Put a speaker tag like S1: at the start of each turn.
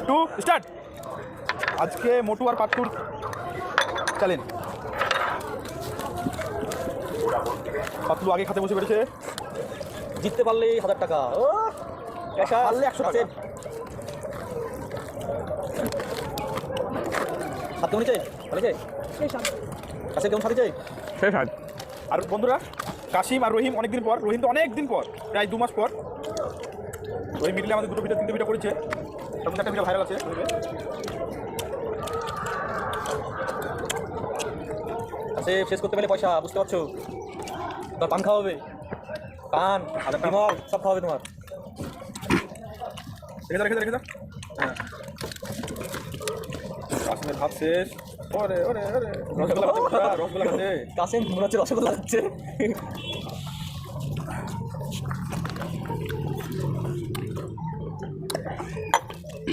S1: To start. আজকে মোটু আর পাট্টুর challenge. Patlu আগে খাতে বসে পেরেছে,
S2: জিততে পারলে 1000 টাকা, ও
S1: পারলে 100 টাকা।
S2: হাত কেমন নিচে ভালোছে, কাছে কেমন থাকছে
S3: শেষ হাত।
S1: আর বন্ধুরা, কাশিম আর রহিম অনেকদিন পর, রহিম তো অনেক দিন পর, প্রায় 2 মাস পর। রহিম মিডলে আমাদের 2টো ভিডিও 3টে ভিডিও করেছে, তার মধ্যে একটা ভিডিও ভাইরাল আছে।
S2: কাছে শেষ করতে পারলে পয়সা, বুঝতে পারছো? তোমার পান খাওয়াবে, পান বিমল সব খাওয়াবে তোমার।
S1: রেখে দাও। হ্যাঁ, কাশিমের ভাত শেষ। ওরে ওরে ওরে, রসগোল্লা খাচ্ছে, রসগোল্লা খাচ্ছে।
S2: কাছে মনে হচ্ছে রসগোল্লা খাচ্ছে।